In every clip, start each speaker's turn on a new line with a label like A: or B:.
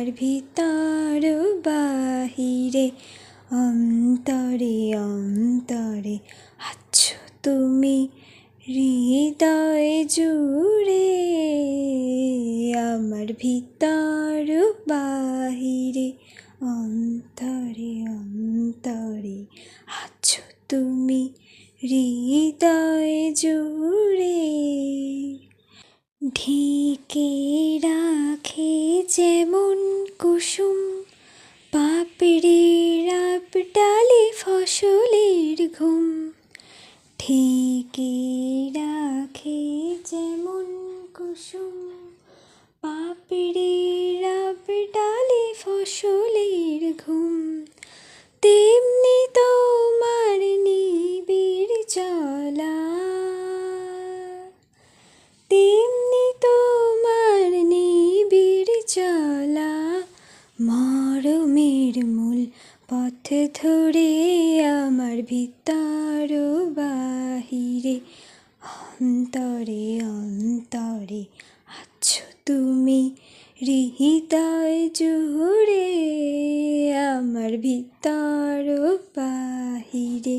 A: আমার ভিতর বাহিরে অন্তরে অন্তরে আছো তুমি হৃদয় জুড়ে। আমার ভিতর বাহিরে অন্তরে অন্তরে আছো তুমি হৃদয় জুড়ে। ঢেকে রাখে যেমন কুসুম পাপড়ির ডালে ফসলের ঘুম। ঢেকে রাখে যেমন কুসুম পাপড়ির ডালে ফসলের ঘুম। তেমনি তোমার নিবিড় চলা, তেমনি তোমার নিবিড় চলা। মরমের মূল পথ ধরে আমার ভিতর বাহিরে অন্তরে অন্তরে আছো তুমি হৃদয় জুড়ে। আমার ভিতর বাহিরে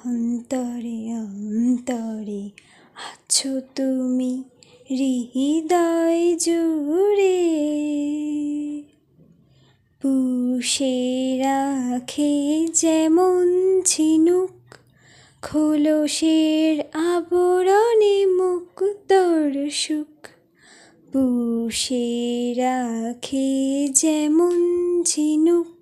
A: অন্তরে অন্তরে আছো তুমি হৃদয় জুড়ে। পুষে রাখে যেমন ঝিনুক খোলসের আবরণে মুক্তোর সুখ। পুষে রাখে যেমন ঝিনুক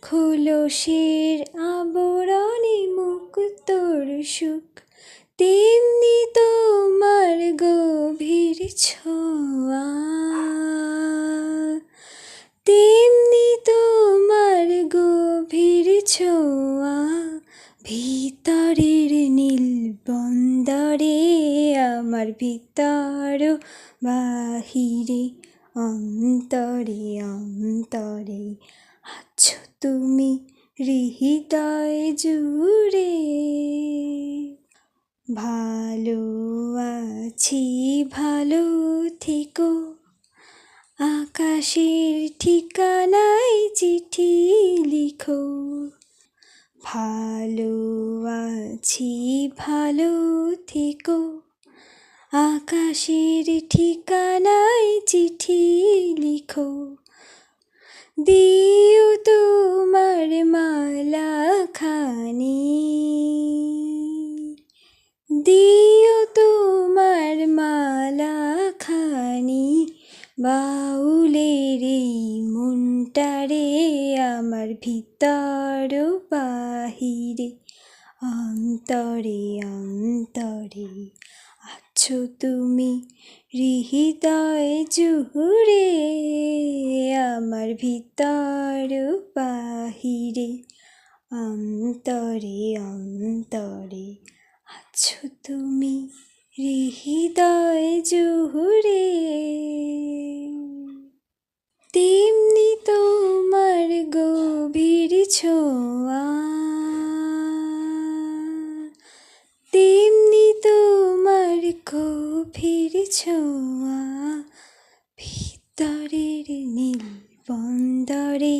A: খোলসের আবরণে মুক্তোর সুখ। তেমনি তোমার গভীর ছোঁয়া, তেমনি তোমার গভীর ছোঁয়া। ভিতরের নীল বন্দরে আমার ভিতর বাহিরে অন্তরে অন্তরে আছো তুমি হৃদয় জুড়ে। ভালো আছি ভালো থেকো আকাশের ঠিকানায় চিঠি লিখো। ভালো আছি ভালো থেকো আকাশের ঠিকানায় চিঠি লিখো। দিও তোমার মালা খানি, দিও তোমার মালা খানি। বাউলের এই মনটারে আমার ভিতর বাহিরে অন্তরে অন্তরে আছো তুমি হৃদয় জুড়ে। আমার ভিতর বাহিরে অন্তরে অন্তরে আছো তুমি হৃদয় জুড়ে। তেমনি তোমার গভীর ছোঁয়া, তেমনি তোমার গভীর ছোঁয়া। ভিতরের নীল বন্দরে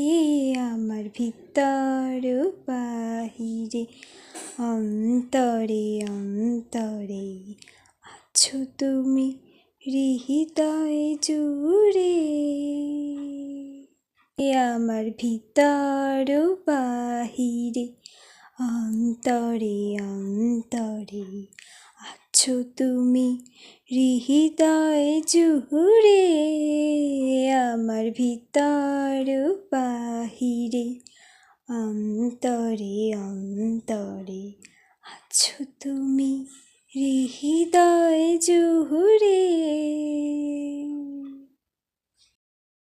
A: আমার ভিতর বাহিরে অন্তরে অন্তরে আছো তুমি হৃদয় জুড়ে। আমার ভিতর বাহিরে অন্তরে অন্তরে আছো তুমি হৃদয় জুড়ে। আমার ভিতর বাহিরে অন্তরে অন্তরে আছো তুমি হৃদয় জুড়ে।